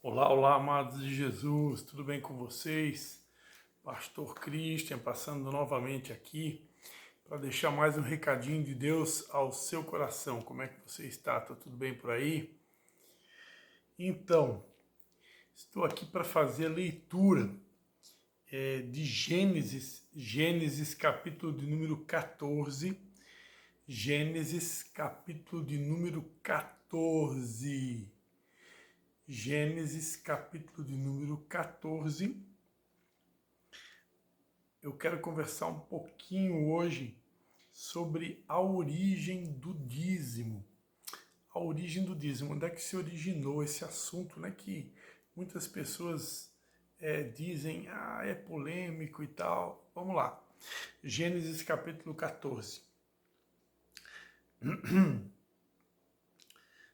Olá, olá, amados de Jesus, tudo bem com vocês? Pastor Christian passando novamente aqui para deixar mais um recadinho de Deus ao seu coração. Como é que você está? Tá tudo bem por aí? Então, estou aqui para fazer a leitura de Gênesis capítulo de número 14. Gênesis capítulo de número 14. Gênesis capítulo de número 14. Eu quero conversar um pouquinho hoje sobre a origem do dízimo. A origem do dízimo, onde é que se originou esse assunto, né? Que muitas pessoas dizem, é polêmico e tal. Vamos lá. Gênesis capítulo 14.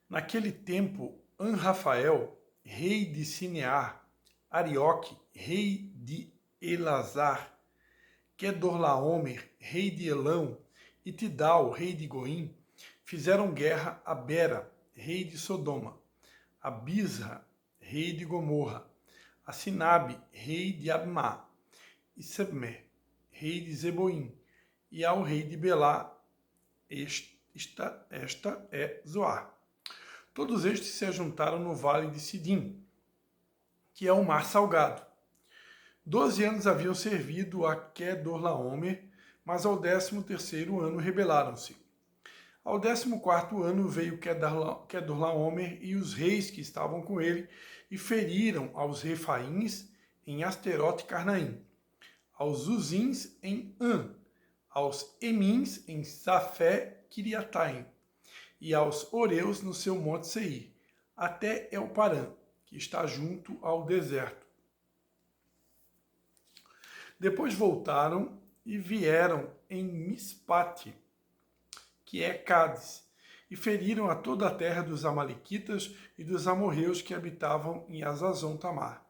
Naquele tempo, Anrafael, rei de Sinear, Arioque, rei de Elazar, Quedorlaomer, rei de Elão, e Tidal, rei de Goim, fizeram guerra a Bera, rei de Sodoma, a Bizra, rei de Gomorra, a Sinabe, rei de Admá, e Sebmer, rei de Zeboim, e ao rei de Belá, esta é Zoar. Todos estes se ajuntaram no vale de Sidim, que é o mar salgado. 12 anos haviam servido a Quedorlaomer, mas ao 13º ano rebelaram-se. Ao 14º ano veio Quedorlaomer e os reis que estavam com ele e feriram aos Refaíns em Asterote Carnaim, aos Uzins em An, aos Emins em Safé Kiriataim e aos Oreus no seu monte Seir, até Elparã, que está junto ao deserto. Depois voltaram e vieram em Mispate, que é Cádiz, e feriram a toda a terra dos Amalequitas e dos amorreus que habitavam em Azazon Tamar.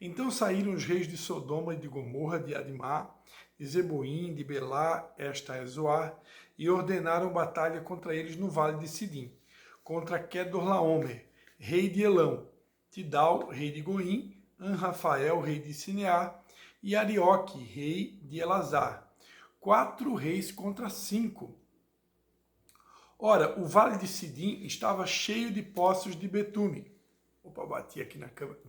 Então saíram os reis de Sodoma e de Gomorra, de Admá, de Zeboim, de Belá, esta é Zoar, e ordenaram batalha contra eles no vale de Sidim, contra Quedorlaomer, rei de Elão, Tidal, rei de Goim, Anrafael, rei de Sinear, e Arioque, rei de Elazar. 4 reis contra 5. Ora, o vale de Sidim estava cheio de poços de betume. Opa, bati aqui na câmera.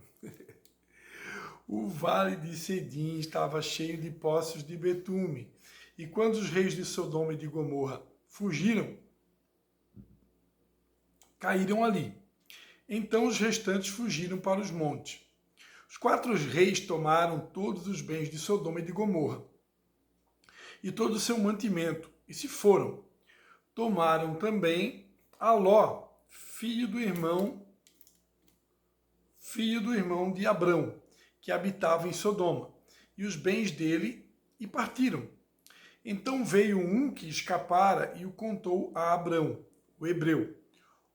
O vale de Sidim estava cheio de poços de betume. E quando os reis de Sodoma e de Gomorra fugiram, caíram ali. Então os restantes fugiram para os montes. Os 4 reis tomaram todos os bens de Sodoma e de Gomorra e todo o seu mantimento e se foram. Tomaram também a Ló, filho do irmão de Abrão, que habitava em Sodoma, e os bens dele, e partiram. Então veio um que escapara e o contou a Abrão, o hebreu.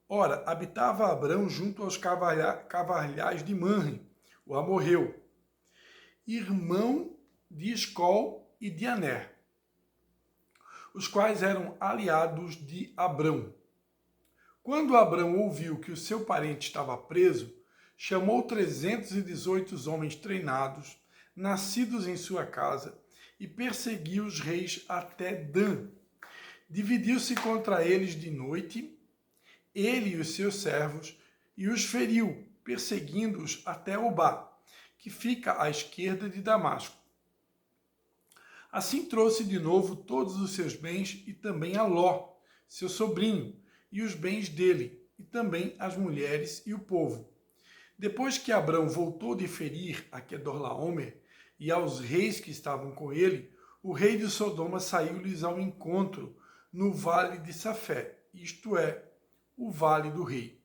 Ora, habitava Abrão junto aos carvalhais de Manre, o amorreu, irmão de Escol e de Aner, os quais eram aliados de Abrão. Quando Abrão ouviu que o seu parente estava preso, chamou 318 homens treinados, nascidos em sua casa, e perseguiu os reis até Dan. Dividiu-se contra eles de noite, ele e os seus servos, e os feriu, perseguindo-os até Obá, que fica à esquerda de Damasco. Assim trouxe de novo todos os seus bens e também a Ló, seu sobrinho, e os bens dele, e também as mulheres e o povo. Depois que Abrão voltou de ferir a Quedorlaomer e aos reis que estavam com ele, o rei de Sodoma saiu-lhes ao encontro no vale de Safé, isto é, o vale do rei.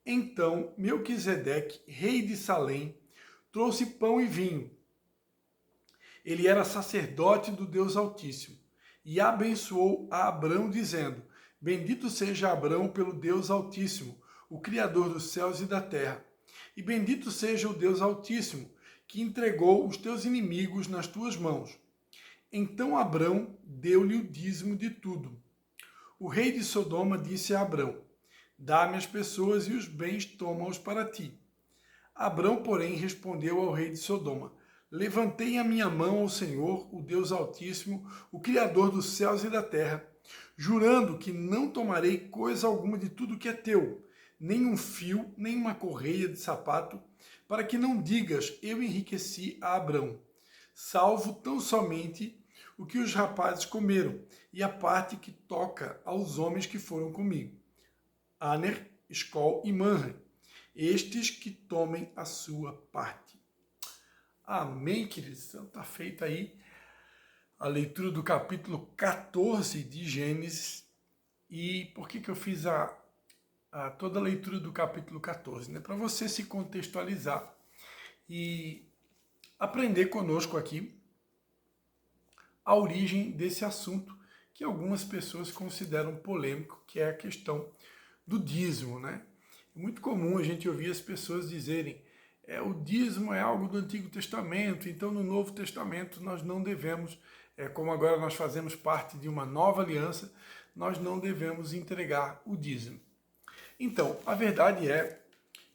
Então Melquisedeque, rei de Salém, trouxe pão e vinho. Ele era sacerdote do Deus Altíssimo e abençoou a Abrão, dizendo: Bendito seja Abrão pelo Deus Altíssimo, o Criador dos céus e da terra. E bendito seja o Deus Altíssimo, que entregou os teus inimigos nas tuas mãos. Então Abrão deu-lhe o dízimo de tudo. O rei de Sodoma disse a Abrão: Dá-me as pessoas e os bens, toma-os para ti. Abrão, porém, respondeu ao rei de Sodoma: Levantei a minha mão ao Senhor, o Deus Altíssimo, o Criador dos céus e da terra, jurando que não tomarei coisa alguma de tudo que é teu, nem um fio, nem uma correia de sapato, para que não digas, eu enriqueci a Abrão, salvo tão somente o que os rapazes comeram, e a parte que toca aos homens que foram comigo. Aner, Escol e Manre, estes que tomem a sua parte. Amém, queridos? Então está feita aí a leitura do capítulo 14 de Gênesis. E por que eu fiz toda a leitura do capítulo 14? Né? Para você se contextualizar e aprender conosco aqui a origem desse assunto que algumas pessoas consideram polêmico, que é a questão do dízimo, né? É muito comum a gente ouvir as pessoas dizerem o dízimo é algo do Antigo Testamento, então no Novo Testamento nós não devemos, como agora nós fazemos parte de uma nova aliança, nós não devemos entregar o dízimo. Então, a verdade é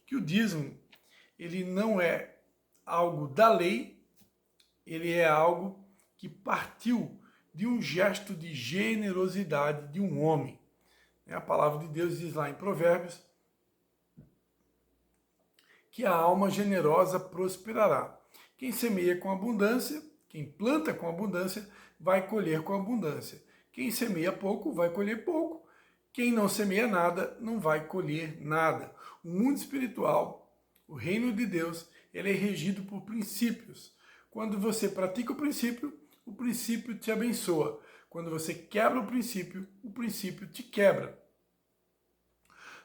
que o dízimo, ele não é algo da lei, ele é algo que partiu de um gesto de generosidade de um homem. A palavra de Deus diz lá em Provérbios que a alma generosa prosperará. Quem semeia com abundância, quem planta com abundância, vai colher com abundância. Quem semeia pouco, vai colher pouco. Quem não semeia nada, não vai colher nada. O mundo espiritual, o reino de Deus, ele é regido por princípios. Quando você pratica o princípio te abençoa. Quando você quebra o princípio te quebra.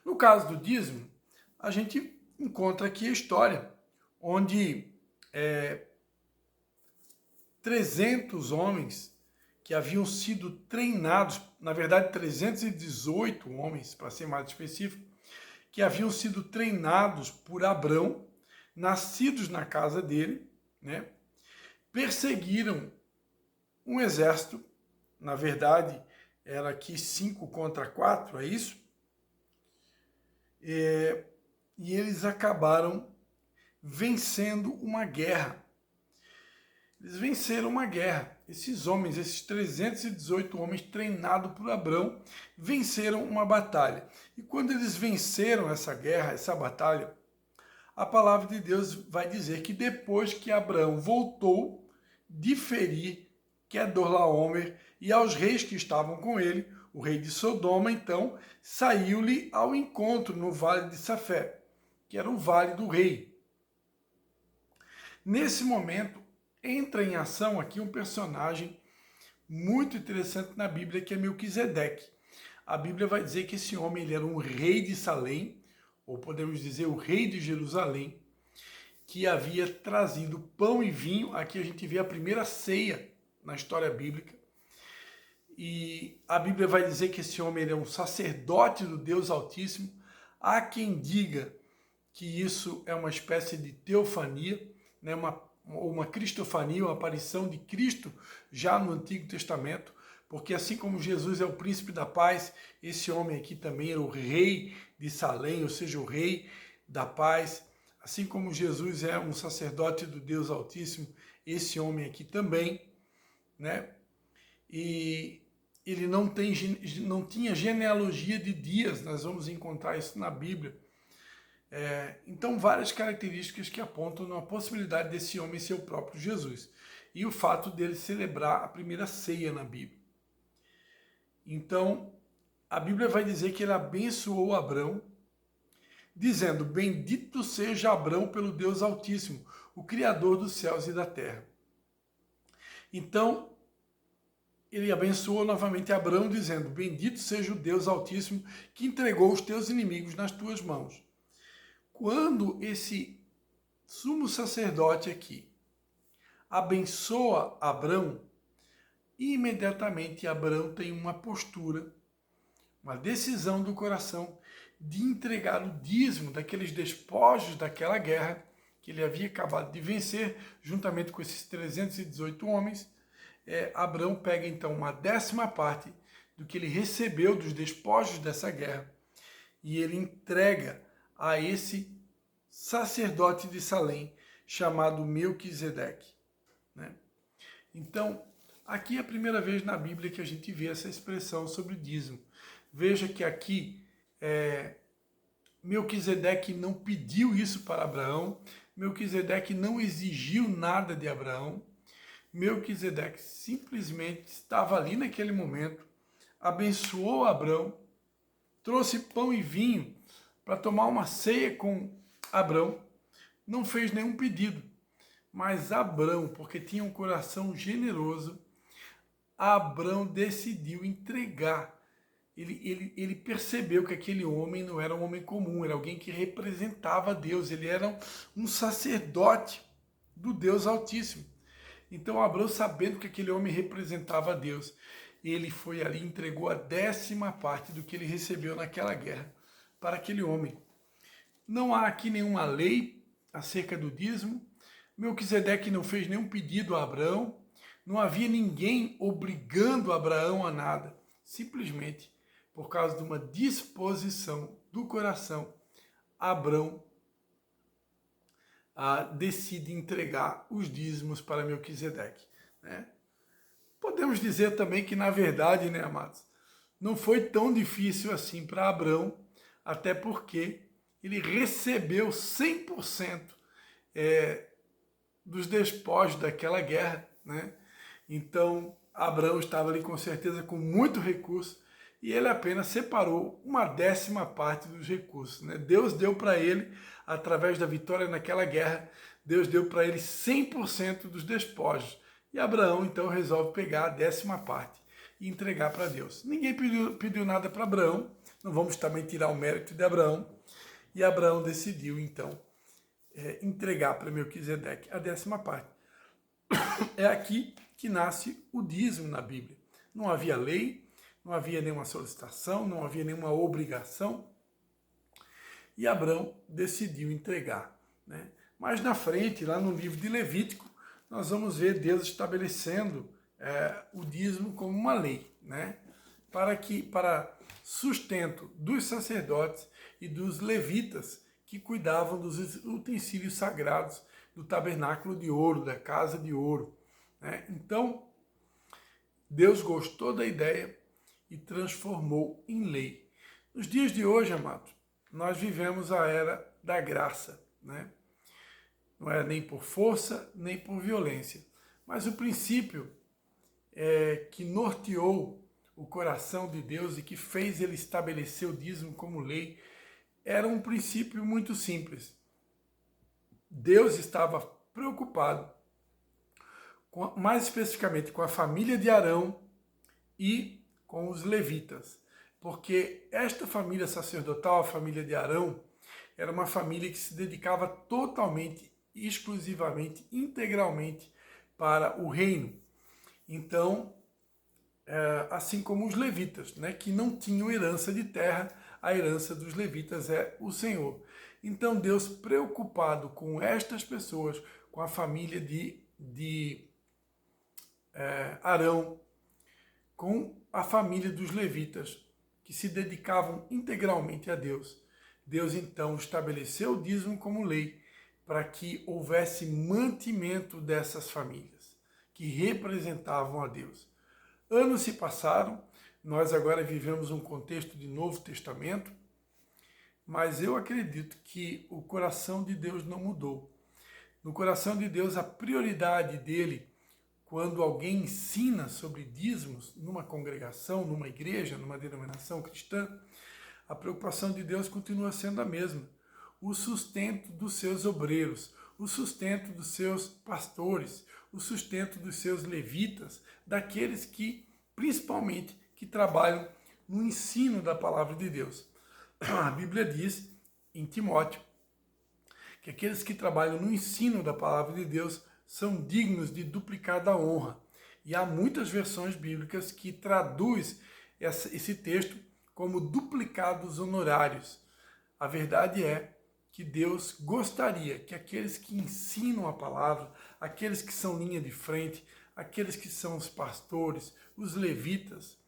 No caso do dízimo, a gente encontra aqui a história onde 300 homens que haviam sido treinados, na verdade 318 homens, para ser mais específico, que haviam sido treinados por Abrão, nascidos na casa dele, né, perseguiram um exército, na verdade era aqui 5 contra 4, é isso? E eles acabaram vencendo uma guerra. Eles venceram uma guerra. Esses homens, esses 318 homens treinados por Abrão, venceram uma batalha. E quando eles venceram essa guerra, essa batalha, a palavra de Deus vai dizer que depois que Abrão voltou de ferir Quedorlaomer e aos reis que estavam com ele, o rei de Sodoma, então, saiu-lhe ao encontro no vale de Safé, que era o vale do rei. Nesse momento, entra em ação aqui um personagem muito interessante na Bíblia, que é Melquisedeque. A Bíblia vai dizer que esse homem ele era um rei de Salém, ou podemos dizer o rei de Jerusalém, que havia trazido pão e vinho. Aqui a gente vê a primeira ceia na história bíblica. E a Bíblia vai dizer que esse homem ele é um sacerdote do Deus Altíssimo. Há quem diga que isso é uma espécie de teofania, né, uma cristofania, uma aparição de Cristo já no Antigo Testamento, porque assim como Jesus é o príncipe da paz, esse homem aqui também era o rei de Salém, ou seja, o rei da paz. Assim como Jesus é um sacerdote do Deus Altíssimo, esse homem aqui também, né? E ele não tinha genealogia de dias, nós vamos encontrar isso na Bíblia. Então, várias características que apontam na possibilidade desse homem ser o próprio Jesus. E o fato dele celebrar a primeira ceia na Bíblia. Então, a Bíblia vai dizer que ele abençoou Abrão, dizendo: bendito seja Abrão pelo Deus Altíssimo, o Criador dos céus e da terra. Então, ele abençoou novamente Abrão, dizendo: bendito seja o Deus Altíssimo que entregou os teus inimigos nas tuas mãos. Quando esse sumo sacerdote aqui abençoa Abrão, imediatamente Abrão tem uma postura, uma decisão do coração de entregar o dízimo daqueles despojos daquela guerra que ele havia acabado de vencer, juntamente com esses 318 homens. Abrão pega então uma 10ª parte do que ele recebeu dos despojos dessa guerra e ele entrega a esse sacerdote de Salém, chamado Melquisedeque, né? Então, aqui é a primeira vez na Bíblia que a gente vê essa expressão sobre dízimo. Veja que aqui Melquisedeque não pediu isso para Abraão, Melquisedeque não exigiu nada de Abraão, Melquisedeque simplesmente estava ali naquele momento, abençoou Abraão, trouxe pão e vinho para tomar uma ceia com Abraão, não fez nenhum pedido. Mas Abraão, porque tinha um coração generoso, Abraão decidiu entregar. Ele percebeu que aquele homem não era um homem comum, era alguém que representava Deus, ele era um sacerdote do Deus Altíssimo. Então Abraão, sabendo que aquele homem representava Deus, ele foi ali e entregou a 10ª parte do que ele recebeu naquela guerra para aquele homem. Não há aqui nenhuma lei acerca do dízimo. Melquisedeque não fez nenhum pedido a Abraão, não havia ninguém obrigando Abraão a nada, simplesmente por causa de uma disposição do coração, Abraão decide entregar os dízimos para Melquisedeque, né? Podemos dizer também que, na verdade, né, amados, não foi tão difícil assim para Abraão, até porque ele recebeu 100% dos despojos daquela guerra, né? Então, Abraão estava ali com certeza com muito recurso e ele apenas separou uma 10ª parte dos recursos, né? Deus deu para ele, através da vitória naquela guerra, Deus deu para ele 100% dos despojos. E Abraão, então, resolve pegar a 10ª parte e entregar para Deus. Ninguém pediu nada para Abraão, não vamos também tirar o mérito de Abraão, e Abraão decidiu, então, entregar para Melquisedeque a 10ª parte. É aqui que nasce o dízimo na Bíblia. Não havia lei, não havia nenhuma solicitação, não havia nenhuma obrigação, e Abraão decidiu entregar, né? Mas na frente, lá no livro de Levítico, nós vamos ver Deus estabelecendo o dízimo como uma lei, né? Para sustento dos sacerdotes e dos levitas que cuidavam dos utensílios sagrados do tabernáculo de ouro, da casa de ouro, né? Então, Deus gostou da ideia e transformou em lei. Nos dias de hoje, amados, nós vivemos a era da graça, né? Não é nem por força, nem por violência. Mas o princípio que norteou o coração de Deus e que fez ele estabelecer o dízimo como lei era um princípio muito simples. Deus estava preocupado, mais especificamente com a família de Arão e com os levitas, porque esta família sacerdotal, a família de Arão, era uma família que se dedicava totalmente, exclusivamente, integralmente para o reino. Então, assim como os levitas, né, que não tinham herança de terra, a herança dos levitas é o Senhor. Então Deus, preocupado com estas pessoas, com a família de Arão, com a família dos levitas, que se dedicavam integralmente a Deus, Deus então estabeleceu o dízimo como lei para que houvesse mantimento dessas famílias, que representavam a Deus. Anos se passaram, nós agora vivemos um contexto de Novo Testamento, mas eu acredito que o coração de Deus não mudou. No coração de Deus, a prioridade dele, quando alguém ensina sobre dízimos numa congregação, numa igreja, numa denominação cristã, a preocupação de Deus continua sendo a mesma. O sustento dos seus obreiros, o sustento dos seus pastores, o sustento dos seus levitas, daqueles que, principalmente, que trabalham no ensino da palavra de Deus. A Bíblia diz em Timóteo que aqueles que trabalham no ensino da palavra de Deus são dignos de duplicada honra. E há muitas versões bíblicas que traduz esse texto como duplicados honorários. A verdade é que Deus gostaria que aqueles que ensinam a palavra, aqueles que são linha de frente, aqueles que são os pastores, os levitas,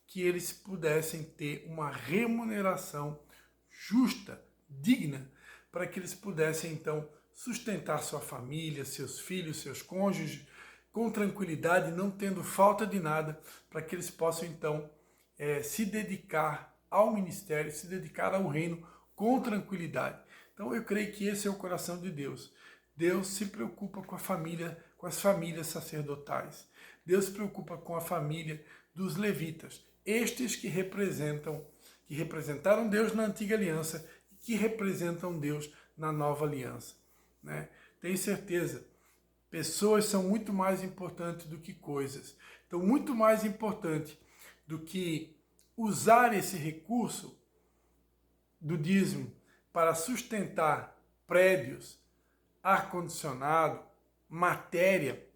que eles pudessem ter uma remuneração justa, digna, para que eles pudessem então sustentar sua família, seus filhos, seus cônjuges, com tranquilidade, não tendo falta de nada, para que eles possam então se dedicar ao ministério, se dedicar ao reino com tranquilidade. Então eu creio que esse é o coração de Deus. Deus se preocupa com a família, com as famílias sacerdotais. Deus se preocupa com a família dos levitas, estes que representaram Deus na antiga aliança e que representam Deus na nova aliança, né? Tenho certeza, pessoas são muito mais importantes do que coisas. Então, muito mais importante do que usar esse recurso do dízimo para sustentar prédios, ar-condicionado, matéria,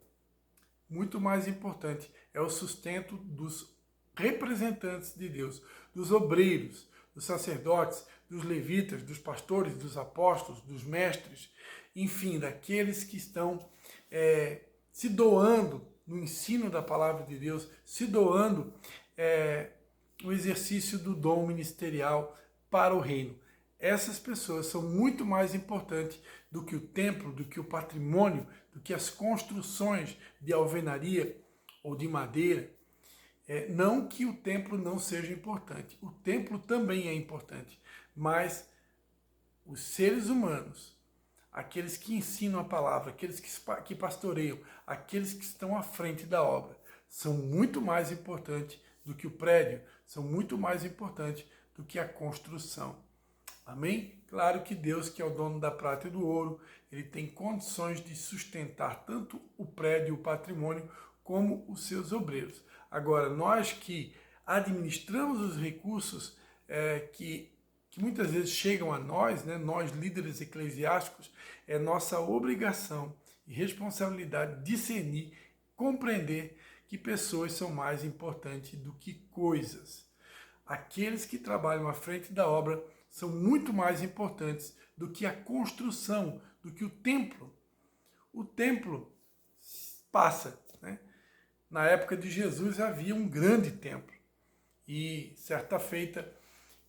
muito mais importante é o sustento dos representantes de Deus, dos obreiros, dos sacerdotes, dos levitas, dos pastores, dos apóstolos, dos mestres, enfim, daqueles que estão se doando no ensino da palavra de Deus, se doando no exercício do dom ministerial para o reino. Essas pessoas são muito mais importantes do que o templo, do que o patrimônio, do que as construções de alvenaria ou de madeira. Não que o templo não seja importante, o templo também é importante, mas os seres humanos, aqueles que ensinam a palavra, aqueles que pastoreiam, aqueles que estão à frente da obra, são muito mais importantes do que o prédio, são muito mais importantes do que a construção. Amém? Claro que Deus, que é o dono da prata e do ouro, ele tem condições de sustentar tanto o prédio, o patrimônio, como os seus obreiros. Agora, nós que administramos os recursos que muitas vezes chegam a nós, né, nós líderes eclesiásticos, é nossa obrigação e responsabilidade discernir, compreender que pessoas são mais importantes do que coisas. Aqueles que trabalham à frente da obra são muito mais importantes do que a construção, do que o templo. O templo passa, né? Na época de Jesus havia um grande templo. E certa feita,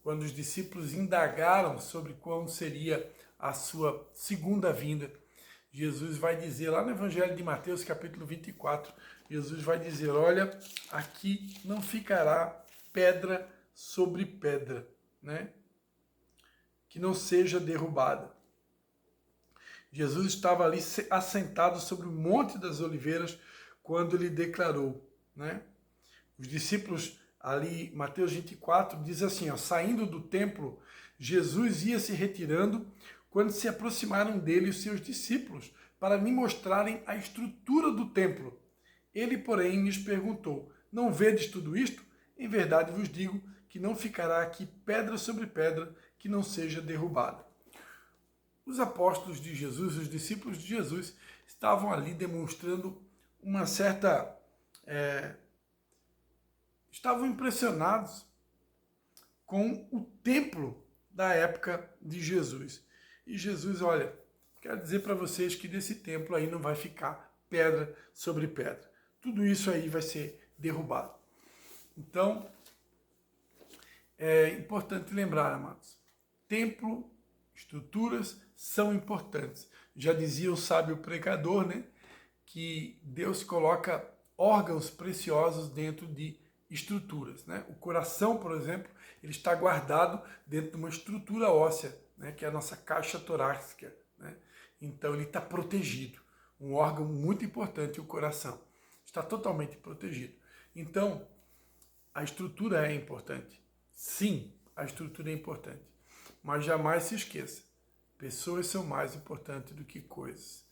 quando os discípulos indagaram sobre quando seria a sua segunda vinda, Jesus vai dizer, lá no Evangelho de Mateus, capítulo 24, Jesus vai dizer, olha, aqui não ficará pedra sobre pedra, né? Que não seja derrubada. Jesus estava ali assentado sobre o Monte das Oliveiras quando ele declarou, né? Os discípulos ali, Mateus 24, diz assim, ó, saindo do templo, Jesus ia se retirando quando se aproximaram dele os seus discípulos para lhe mostrarem a estrutura do templo. Ele, porém, lhes perguntou, não vedes tudo isto? Em verdade vos digo que não ficará aqui pedra sobre pedra que não seja derrubada. Os apóstolos de Jesus, os discípulos de Jesus, estavam ali demonstrando uma certa... estavam impressionados com o templo da época de Jesus. E Jesus, olha, quero dizer para vocês que desse templo aí não vai ficar pedra sobre pedra. Tudo isso aí vai ser derrubado. Então, é importante lembrar, amados, templo, estruturas são importantes. Já dizia o sábio pregador, né, que Deus coloca órgãos preciosos dentro de estruturas, né? O coração, por exemplo, ele está guardado dentro de uma estrutura óssea, né, que é a nossa caixa torácica, né? Então ele está protegido. Um órgão muito importante, o coração, está totalmente protegido. Então, a estrutura é importante. Sim, a estrutura é importante. Mas jamais se esqueça, pessoas são mais importantes do que coisas.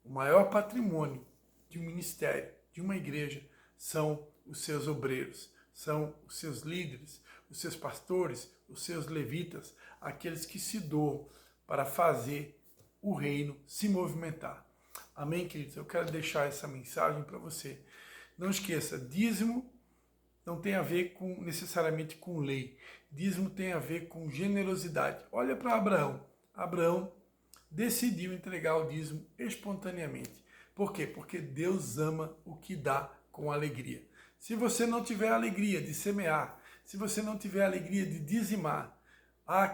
O maior patrimônio de um ministério, de uma igreja, são os seus obreiros, são os seus líderes, os seus pastores, os seus levitas, aqueles que se doam para fazer o reino se movimentar. Amém, queridos? Eu quero deixar essa mensagem para você. Não esqueça, dízimo não tem a ver necessariamente com lei. Dízimo tem a ver com generosidade. Olha para Abraão. Abraão decidiu entregar o dízimo espontaneamente. Por quê? Porque Deus ama o que dá com alegria. Se você não tiver alegria de semear, se você não tiver alegria de dizimar,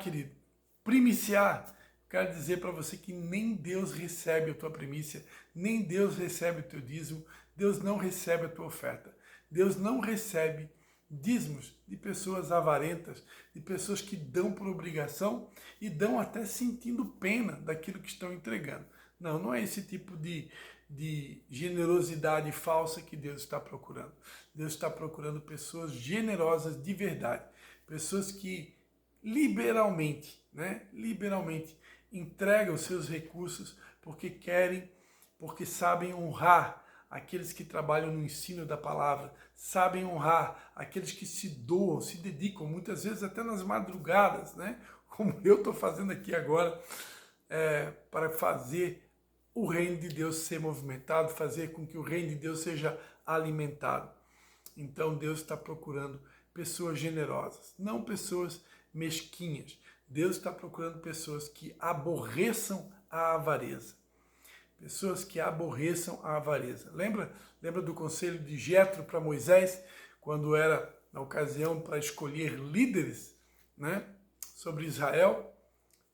querido, primiciar, Quero dizer para você que nem Deus recebe a tua primícia, nem Deus recebe o teu dízimo, Deus não recebe a tua oferta. Deus não recebe dízimos de pessoas avarentas, de pessoas que dão por obrigação e dão até sentindo pena daquilo que estão entregando. Não, não é esse tipo de generosidade falsa que Deus está procurando. Deus está procurando pessoas generosas de verdade, pessoas que liberalmente entregam seus recursos porque querem, porque sabem honrar aqueles que trabalham no ensino da palavra, sabem honrar aqueles que se doam, se dedicam, muitas vezes até nas madrugadas, né? Como eu estou fazendo aqui agora, para fazer o reino de Deus ser movimentado, fazer com que o reino de Deus seja alimentado. Então Deus está procurando pessoas generosas, não pessoas mesquinhas. Deus está procurando pessoas que aborreçam a avareza. Pessoas que aborreçam a avareza. Lembra do conselho de Jetro para Moisés, quando era na ocasião para escolher líderes, né, sobre Israel?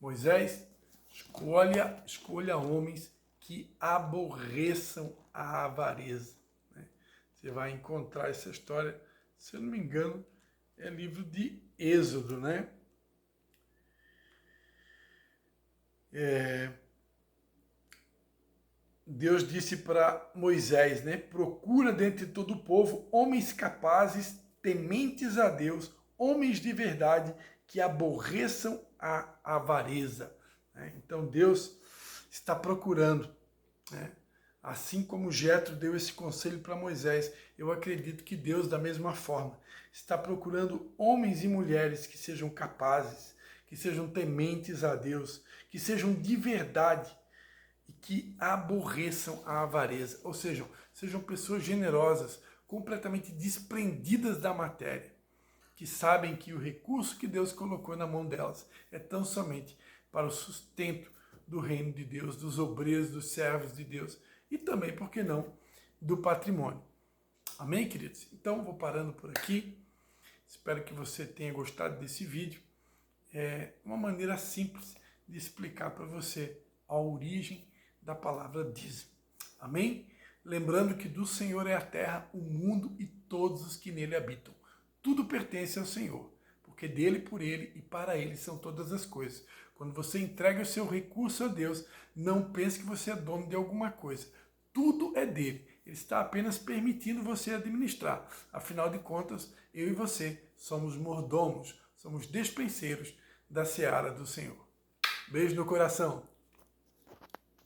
Moisés, escolha homens que aborreçam a avareza. Né? Você vai encontrar essa história, se eu não me engano, é livro de Êxodo, né? Deus disse para Moisés, né? Procura dentre todo o povo homens capazes, tementes a Deus, homens de verdade, que aborreçam a avareza. Né? Então Deus está procurando, né? Assim como Jetro deu esse conselho para Moisés, eu acredito que Deus, da mesma forma, está procurando homens e mulheres que sejam capazes, que sejam tementes a Deus, que sejam de verdade e que aborreçam a avareza, ou seja, sejam pessoas generosas, completamente desprendidas da matéria, que sabem que o recurso que Deus colocou na mão delas é tão somente para o sustento do reino de Deus, dos obreiros, dos servos de Deus e também, por que não, do patrimônio. Amém, queridos? Então, vou parando por aqui. Espero que você tenha gostado desse vídeo. É uma maneira simples de explicar para você a origem da palavra dízimo. Amém? Lembrando que do Senhor é a terra, o mundo e todos os que nele habitam. Tudo pertence ao Senhor, porque dele, por ele e para ele são todas as coisas. Quando você entrega o seu recurso a Deus, não pense que você é dono de alguma coisa. Tudo é dele. Ele está apenas permitindo você administrar. Afinal de contas, eu e você somos mordomos, somos despenseiros da seara do Senhor. Beijo no coração.